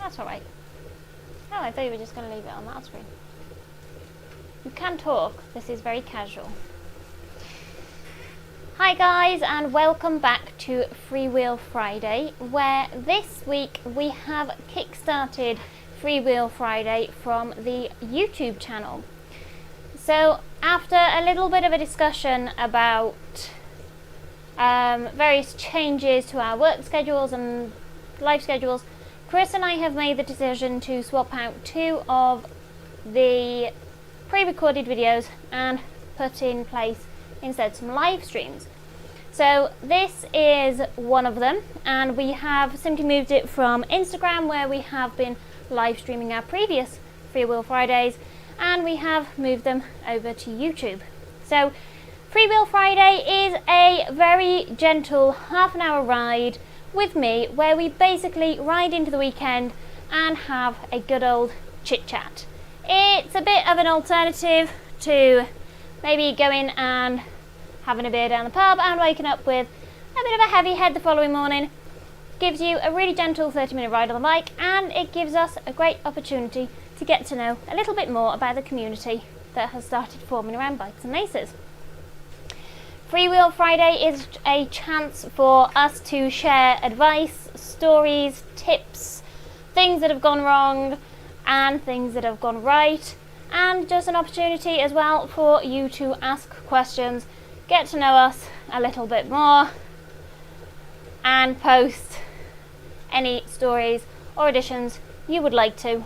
That's alright. Oh, I thought you were just going to leave it on that screen. You can talk. This is very casual. Hi guys, and welcome back to Freewheel Friday, where this week we have kickstarted Freewheel Friday from the YouTube channel. So after a little bit of a discussion about various changes to our work schedules and life schedules, Chris and I have made the decision to swap out 2 of the pre-recorded videos and put in place instead some live streams. So this is one of them, and we have simply moved it from Instagram, where we have been live streaming our previous Freewheel Fridays, and we have moved them over to YouTube. So Freewheel Friday is a very gentle half-an-hour ride with me, where we basically ride into the weekend and have a good old chit-chat. It's a bit of an alternative to maybe going and having a beer down the pub and waking up with a bit of a heavy head the following morning. Gives you a really gentle 30-minute ride on the bike, and it gives us a great opportunity to get to know a little bit more about the community that has started forming around bikes and races. Freewheel Friday is a chance for us to share advice, stories, tips, things that have gone wrong and things that have gone right, and just an opportunity as well for you to ask questions, get to know us a little bit more, and post any stories or additions you would like to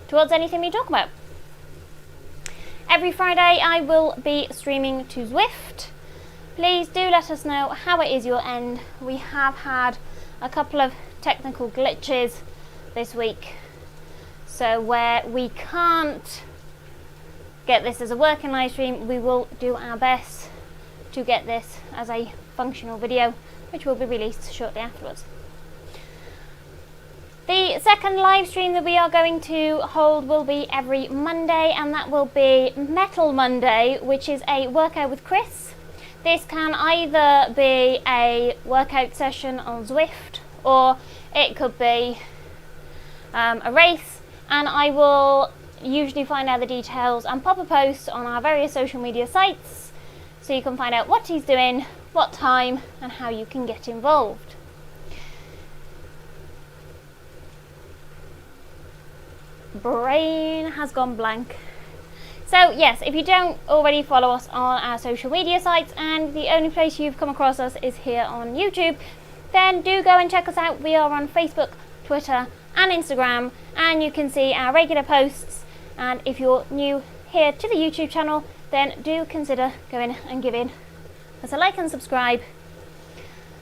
towards anything we talk about. Every Friday I will be streaming to Zwift. Please do let us know how it is your end. We have had a couple of technical glitches this week, so where we can't get this as a working live stream, we will do our best to get this as a functional video, which will be released shortly afterwards. The second live stream that we are going to hold will be every Monday, and that will be Metal Monday, which is a workout with Chris. This can either be a workout session on Zwift, or it could be a race, and I will usually find out the details and pop a post on our various social media sites so you can find out what he's doing, what time, and how you can get involved. Brain has gone blank. So yes, if you don't already follow us on our social media sites, and the only place you've come across us is here on YouTube, then do go and check us out. We are on Facebook, Twitter and Instagram, and you can see our regular posts. And if you're new here to the YouTube channel, then do consider going and giving us a like and subscribe,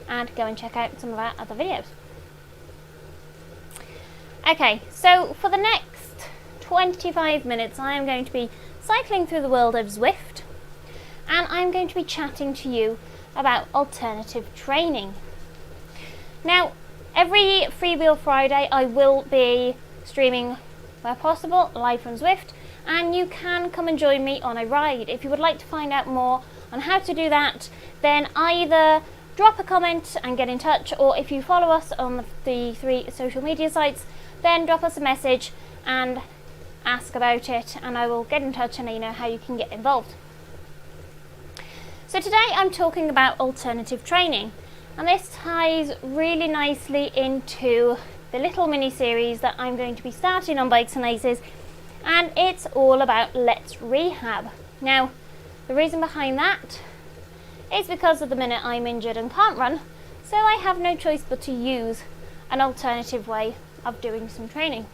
and go and check out some of our other videos. Okay, so for the next 25 minutes I am going to be cycling through the world of Zwift, and I'm going to be chatting to you about alternative training. Now, every Freewheel Friday I will be streaming, where possible, live from Zwift, and you can come and join me on a ride. If you would like to find out more on how to do that, then either drop a comment and get in touch, or if you follow us on the 3 social media sites, then drop us a message and ask about it, and I will get in touch and let you know how you can get involved. So today I'm talking about alternative training, and this ties really nicely into the little mini series that I'm going to be starting on Bikes and Aces, and it's all about Let's Rehab. Now, the reason behind that is because at the minute I'm injured and can't run, so I have no choice but to use an alternative way of doing some training.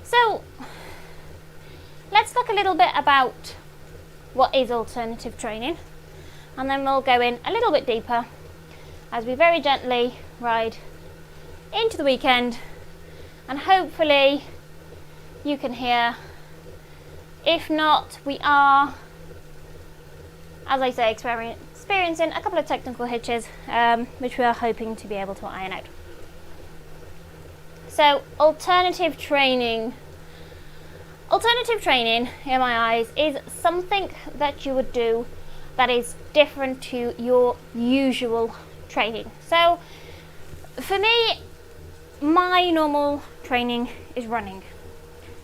So let's talk a little bit about what is alternative training, and then we'll go in a little bit deeper as we very gently ride into the weekend, and hopefully you can hear. If not, we are, as I say, experiencing a couple of technical hitches, which we are hoping to be able to iron out. So alternative training. Alternative training, in my eyes, is something that you would do that is different to your usual training. So For me, my normal training is running.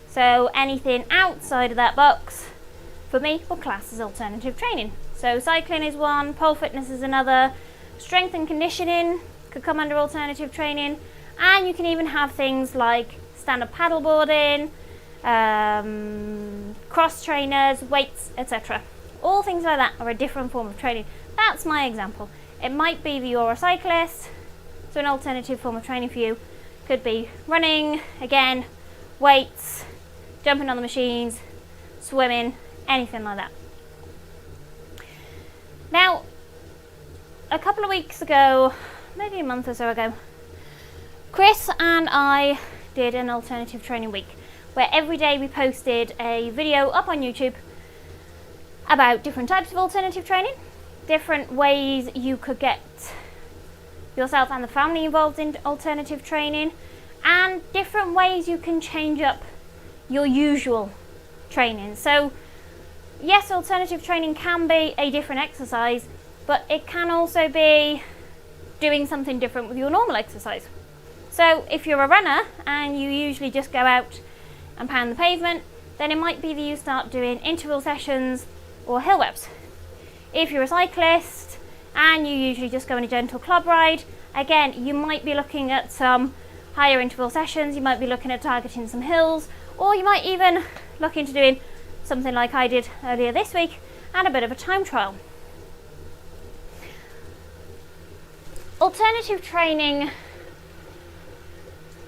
So anything outside of that box, for me, will class as alternative training. So cycling is one, pole fitness is another, strength and conditioning could come under alternative training, and you can even have things like stand-up paddleboarding, cross trainers, weights, etc. All things like that are a different form of training. That's my example. It might be that you're a cyclist, so an alternative form of training for you could be running, again, weights, jumping on the machines, swimming, anything like that. Now, a couple of weeks ago, maybe a month or so ago, Chris and I did an alternative training week where every day we posted a video up on YouTube about different types of alternative training, different ways you could get yourself and the family involved in alternative training, and different ways you can change up your usual training. So yes, alternative training can be a different exercise, but it can also be doing something different with your normal exercise. So if you're a runner and you usually just go out and pound the pavement, then it might be that you start doing interval sessions or hill reps. If you're a cyclist and you usually just go on a gentle club ride, again, you might be looking at some higher interval sessions, you might be looking at targeting some hills, or you might even look into doing something like I did earlier this week and a bit of a time trial. Alternative training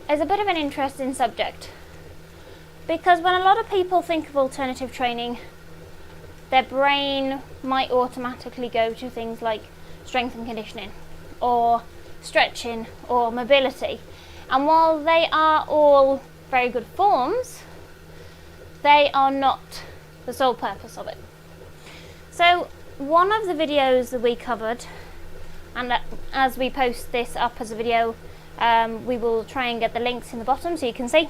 is a bit of an interesting subject, because when a lot of people think of alternative training, their brain might automatically go to things like strength and conditioning or stretching or mobility. And while they are all very good forms, they are not the sole purpose of it. So one of the videos that we covered, and as we post this up as a video, we will try and get the links in the bottom so you can see.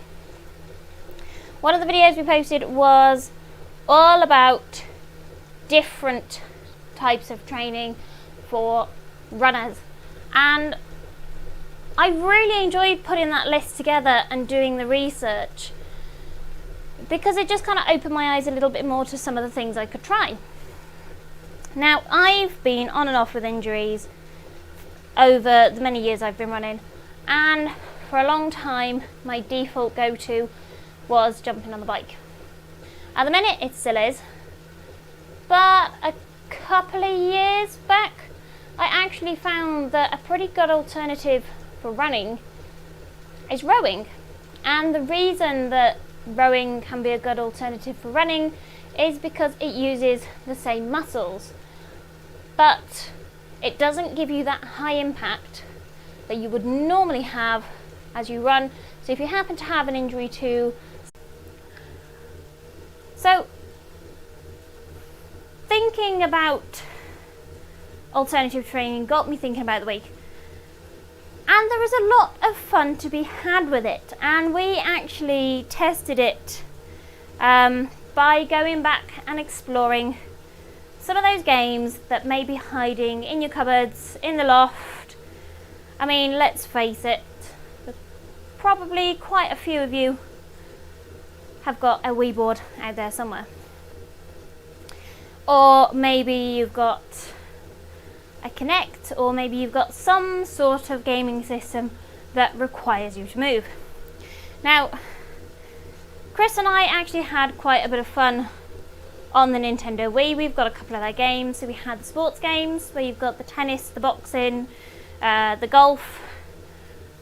One of the videos we posted was all about different types of training for runners, and I really enjoyed putting that list together and doing the research, because it just kind of opened my eyes a little bit more to some of the things I could try. Now, I've been on and off with injuries over the many years I've been running, and for a long time my default go-to was jumping on the bike. At the minute it still is, but a couple of years back I actually found that a pretty good alternative for running is rowing. And the reason that rowing can be a good alternative for running is because it uses the same muscles, but it doesn't give you that high impact that you would normally have as you run. So if you happen to have an injury too, so thinking about alternative training got me thinking about the week, and there was a lot of fun to be had with it, and we actually tested it by going back and exploring some of those games that may be hiding in your cupboards, in the loft. I mean, let's face it, probably quite a few of you have got a Wii board out there somewhere. Or maybe you've got a Kinect, or maybe you've got some sort of gaming system that requires you to move. Now, Chris and I actually had quite a bit of fun on the Nintendo Wii. We've got a couple of their games. So we had the sports games where you've got the tennis, the boxing, the golf.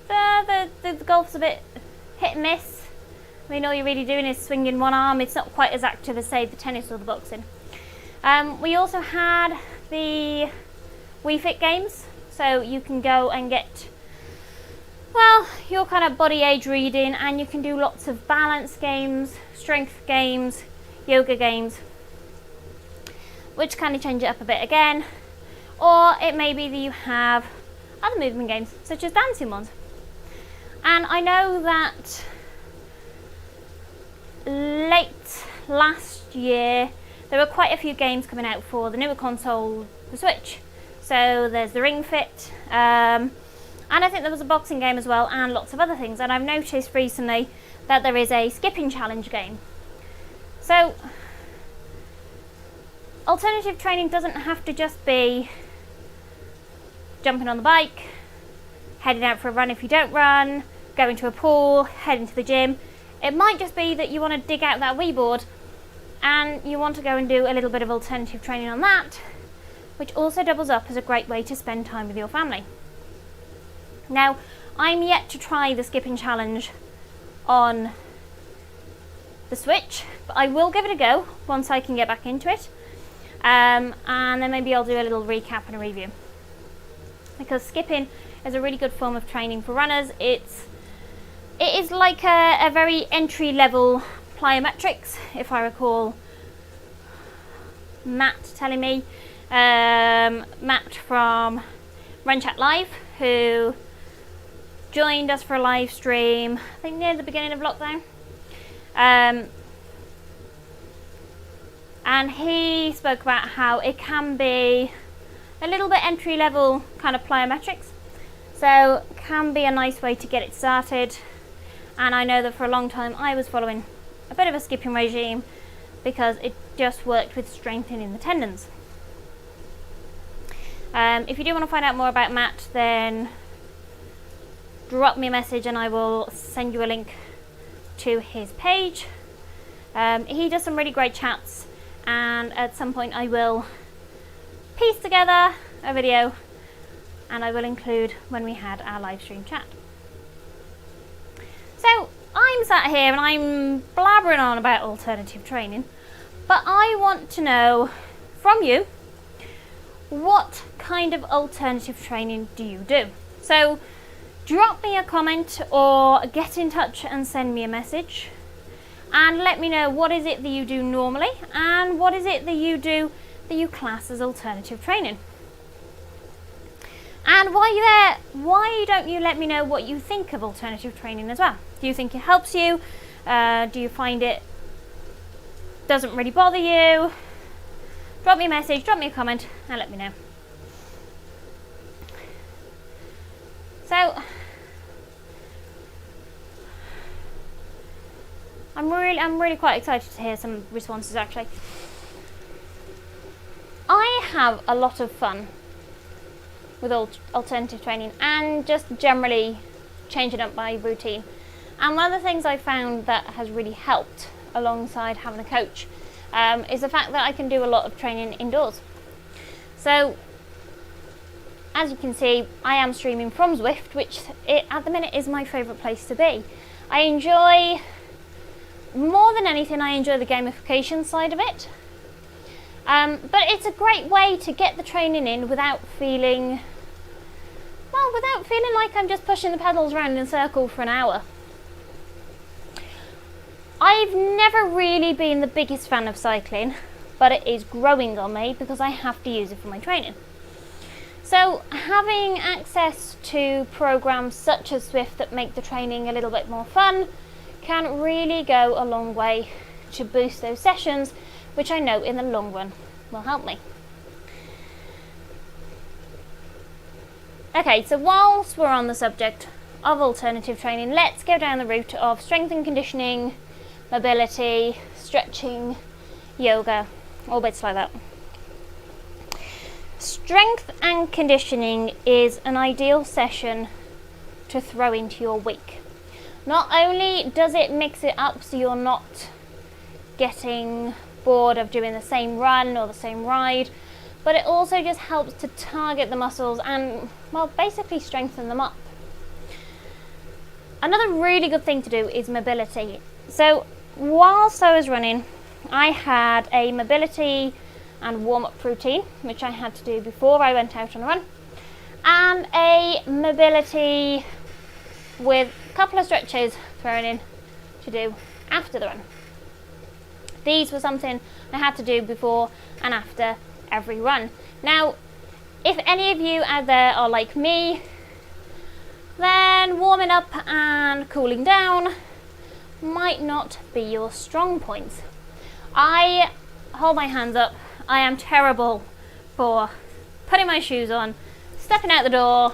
The golf's a bit hit and miss. I mean, all you're really doing is swinging one arm. It's not quite as active as, say, the tennis or the boxing. We also had the Wii Fit Games, so you can go and get, well, your kind of body age reading, and you can do lots of balance games, strength games, yoga games, which kind of change it up a bit again. Or it may be that you have other movement games, such as dancing ones. And I know that late last year there were quite a few games coming out for the newer console, the Switch. So there's the Ring Fit, And I think there was a boxing game as well, and lots of other things. And I've noticed recently that there is a skipping challenge game. So alternative training doesn't have to just be jumping on the bike, heading out for a run if you don't run, going to a pool, heading to the gym. It might just be that you want to dig out that Wii board and you want to go and do a little bit of alternative training on that, which also doubles up as a great way to spend time with your family. Now, I'm yet to try the skipping challenge on the Switch, but I will give it a go once I can get back into it. And then maybe I'll do a little recap and a review. Because skipping is a really good form of training for runners. It is like a very entry-level plyometrics, if I recall Matt telling me. Matt from Run Chat Live, who joined us for a live stream, I think near the beginning of lockdown. And he spoke about how it can be a little bit entry-level kind of plyometrics. So can be a nice way to get it started. And I know that for a long time I was following a bit of a skipping regime because it just worked with strengthening the tendons. If you do want to find out more about Matt, then drop me a message and I will send you a link to his page. He does some really great chats, and at some point I will piece together a video and I will include when we had our live stream chat. So I'm sat here and I'm blabbering on about alternative training, but I want to know from you, what kind of alternative training do you do? So drop me a comment or get in touch and send me a message and let me know what is it that you do normally and what is it that you do that you class as alternative training. And while you're there, why don't you let me know what you think of alternative training as well? Do you think it helps you? Do you find it doesn't really bother you? Drop me a message, drop me a comment and let me know. So I'm really quite excited to hear some responses actually. I have a lot of fun with alternative training and just generally changing up my routine. And one of the things I found that has really helped alongside having a coach is the fact that I can do a lot of training indoors. So as you can see, I am streaming from Zwift, which at the minute is my favourite place to be. I enjoy, more than anything, I enjoy the gamification side of it. But it's a great way to get the training in without feeling like I'm just pushing the pedals around in a circle for an hour. I've never really been the biggest fan of cycling, but it is growing on me because I have to use it for my training. So having access to programs such as Zwift that make the training a little bit more fun can really go a long way to boost those sessions, which I know in the long run will help me. Okay, so whilst we're on the subject of alternative training, let's go down the route of strength and conditioning, mobility, stretching, yoga, all bits like that. Strength and conditioning is an ideal session to throw into your week. Not only does it mix it up so you're not getting bored of doing the same run or the same ride, but it also just helps to target the muscles and, well, basically strengthen them up. Another really good thing to do is mobility. So whilst I was running, I had a mobility and warm-up routine, which I had to do before I went out on a run, and a mobility with a couple of stretches thrown in to do after the run. These were something I had to do before and after every run. Now, if any of you out there are like me, then warming up and cooling down might not be your strong points. I hold my hands up. I am terrible for putting my shoes on, stepping out the door,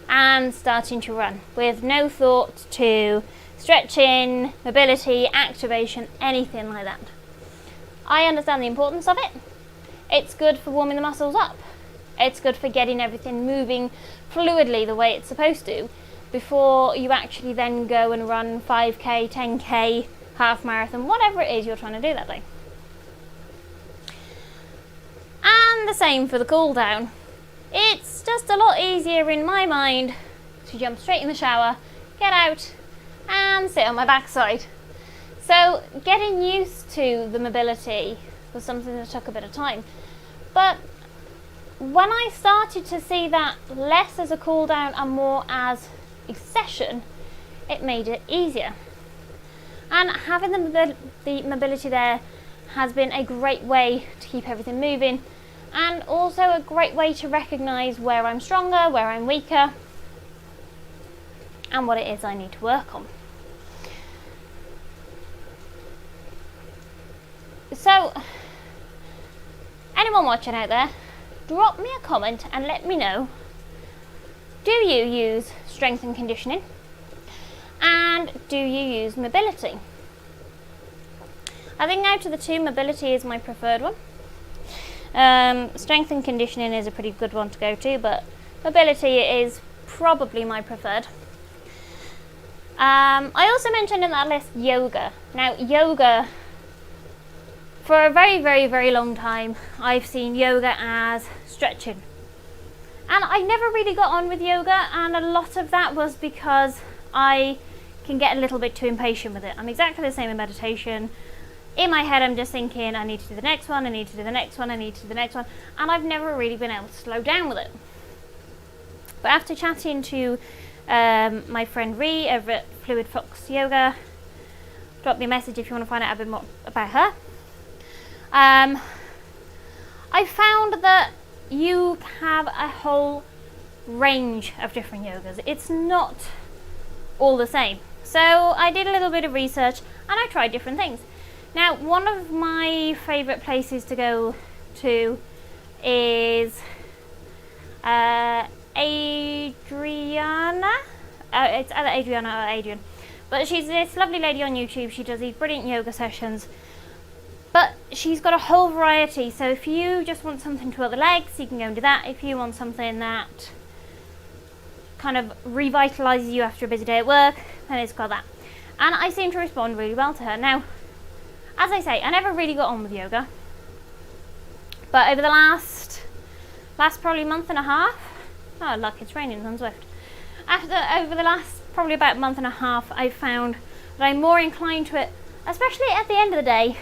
and starting to run with no thought to stretching, mobility, activation, anything like that. I understand the importance of it. It's good for warming the muscles up. It's good for getting everything moving fluidly the way it's supposed to before you actually then go and run 5k, 10k, half marathon, whatever it is you're trying to do that day. And the same for the cool down. It's just a lot easier in my mind to jump straight in the shower, get out and sit on my backside. So getting used to the mobility was something that took a bit of time. But when I started to see that less as a cool down and more as a session, it made it easier. And having the mobility there has been a great way to keep everything moving, and also a great way to recognise where I'm stronger, where I'm weaker, and what it is I need to work on. So, anyone watching out there, drop me a comment and let me know, do you use strength and conditioning? And do you use mobility? I think out of the two, mobility is my preferred one. Strength and conditioning is a pretty good one to go to, but mobility is probably my preferred. I also mentioned in that list yoga. Now, yoga, for a very, very, very long time, I've seen yoga as stretching. And I never really got on with yoga, and a lot of that was because I can get a little bit too impatient with it. I'm exactly the same in meditation. In my head, I'm just thinking, I need to do the next one, I need to do the next one, I need to do the next one, and I've never really been able to slow down with it. But after chatting to my friend Ree over at Fluid Fox Yoga, drop me a message if you want to find out a bit more about her. I found that you have a whole range of different yogas. It's not all the same. So I did a little bit of research and I tried different things. Now, one of my favourite places to go to is Adriana. It's either Adriana or Adrian. But she's this lovely lady on YouTube. She does these brilliant yoga sessions. But she's got a whole variety. So if you just want something to work the legs, you can go and do that. If you want something that kind of revitalises you after a busy day at work, then it's got that. And I seem to respond really well to her. Now, as I say, I never really got on with yoga. But over the last probably month and a half, oh look, it's raining on Zwift. Over the last probably about month and a half, I've found that I'm more inclined to it, especially at the end of the day,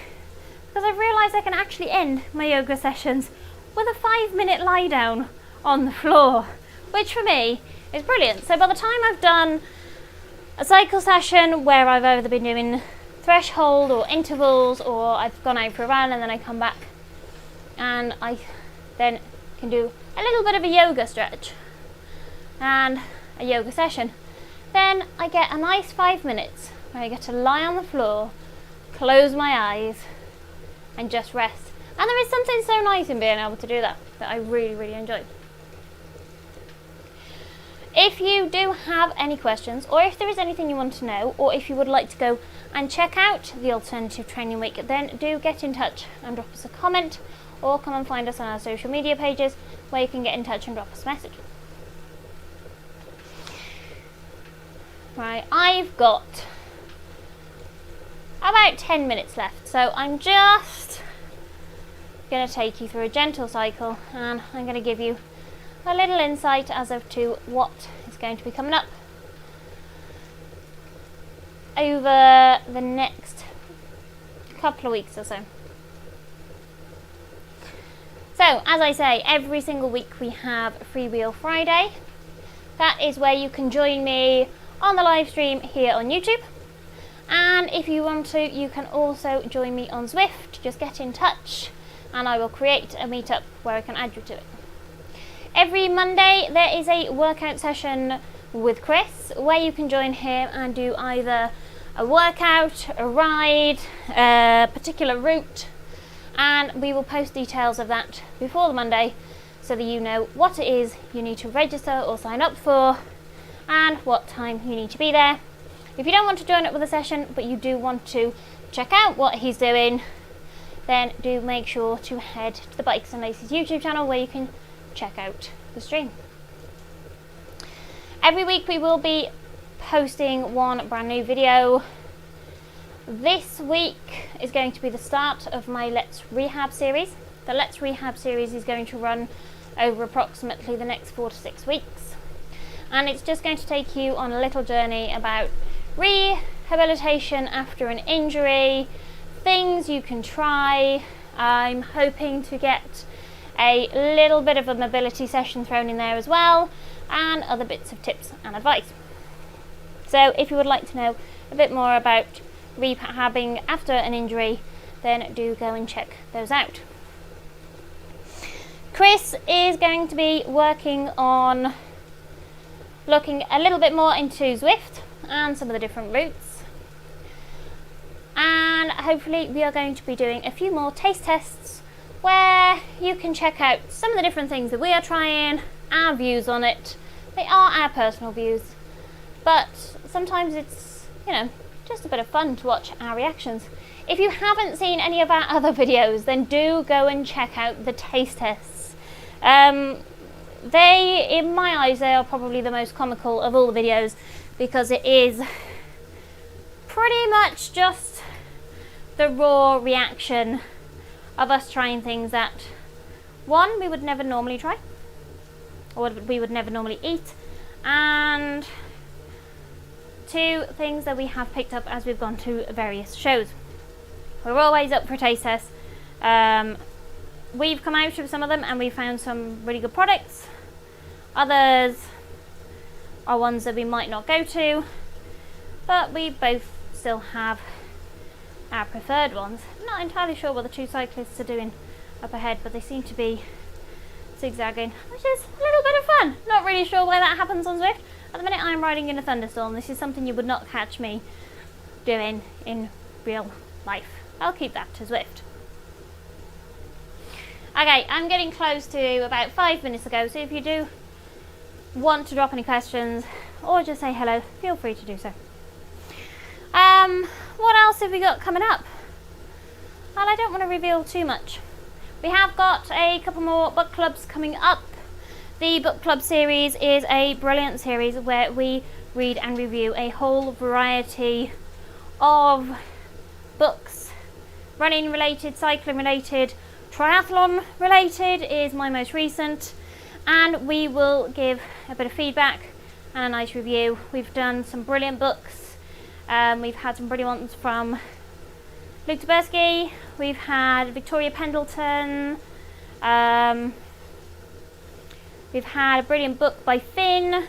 because I've realised I can actually end my yoga sessions with a 5-minute lie down on the floor, which for me is brilliant. So by the time I've done a cycle session where I've either been doing threshold or intervals, or I've gone out for a run and then I come back and I then can do a little bit of a yoga stretch and a yoga session, then I get a nice 5 minutes where I get to lie on the floor, close my eyes and just rest. And there is something so nice in being able to do that I really, really enjoy. If you do have any questions, or if there is anything you want to know, or if you would like to go and check out the Alternative Training Week, then do get in touch and drop us a comment, or come and find us on our social media pages where you can get in touch and drop us a message. Right, I've got about 10 minutes left, so I'm just going to take you through a gentle cycle, and I'm going to give you a little insight as to what is going to be coming up over the next couple of weeks or so. So, as I say, every single week we have Freewheel Friday. That is where you can join me on the live stream here on YouTube. And if you want to, you can also join me on Zwift. Just get in touch and I will create a meetup where I can add you to it. Every Monday there is a workout session with Chris where you can join him and do either a workout, a ride, a particular route, and we will post details of that before the Monday so that you know what it is you need to register or sign up for and what time you need to be there. If you don't want to join up with a session, but you do want to check out what he's doing, then do make sure to head to the Bikes and Laces YouTube channel where you can check out the stream. Every week we will be posting one brand new video. This week is going to be the start of my Let's Rehab series. The Let's Rehab series is going to run over approximately the next 4 to 6 weeks. And it's just going to take you on a little journey about rehabilitation after an injury, things you can try. I'm hoping to get a little bit of a mobility session thrown in there as well, and other bits of tips and advice. So if you would like to know a bit more about rehabbing after an injury, then do go and check those out. Chris is going to be working on looking a little bit more into Zwift and some of the different routes. And hopefully we are going to be doing a few more taste tests where you can check out some of the different things that we are trying, our views on it. They are our personal views, but sometimes it's, just a bit of fun to watch our reactions. If you haven't seen any of our other videos, then do go and check out the taste tests. They, in my eyes, they are probably the most comical of all the videos, because it is pretty much just the raw reaction of us trying things that, one, we would never normally try, or we would never normally eat, and two, things that we have picked up as we've gone to various shows. We're always up for taste tests. We've come out with some of them and we found some really good products. Others are ones that we might not go to, but we both still have our preferred ones. I'm not entirely sure what the two cyclists are doing up ahead, but they seem to be zigzagging, which is a little bit of fun. Not really sure why that happens on Zwift. At the minute I'm riding in a thunderstorm. This is something you would not catch me doing in real life. I'll keep that to Zwift. Okay, I'm getting close to about 5 minutes ago, so if you do want to drop any questions or just say hello, feel free to do so. What else have we got coming up? Well, I don't want to reveal too much. We have got a couple more book clubs coming up. The book club series is a brilliant series where we read and review a whole variety of books. Running related, cycling related, triathlon related is my most recent, and we will give a bit of feedback and a nice review. We've done some brilliant books. We've had some brilliant ones from Luke Taberski. We've had Victoria Pendleton. We've had a brilliant book by Finn,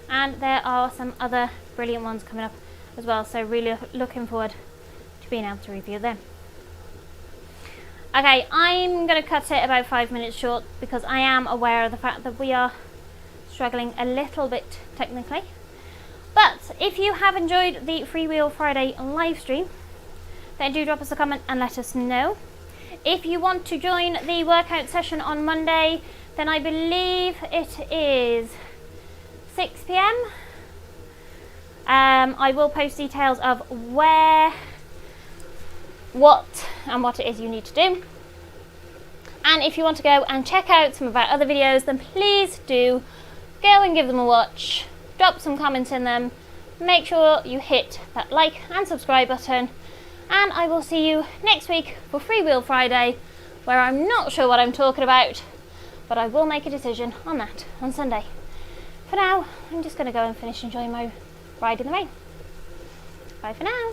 and there are some other brilliant ones coming up as well, so really looking forward to being able to review them. Okay, I'm going to cut it about 5 minutes short because I am aware of the fact that we are struggling a little bit technically. But if you have enjoyed the Freewheel Friday live stream, then do drop us a comment and let us know. If you want to join the workout session on Monday, then I believe it is 6 p.m. I will post details of where, what it is you need to do. And if you want to go and check out some of our other videos, then please do go and give them a watch. Drop some comments in them. Make sure you hit that like and subscribe button. And I will see you next week for Freewheel Friday, where I'm not sure what I'm talking about, but I will make a decision on that on Sunday. For now, I'm just going to go and finish enjoying my ride in the rain. Bye for now.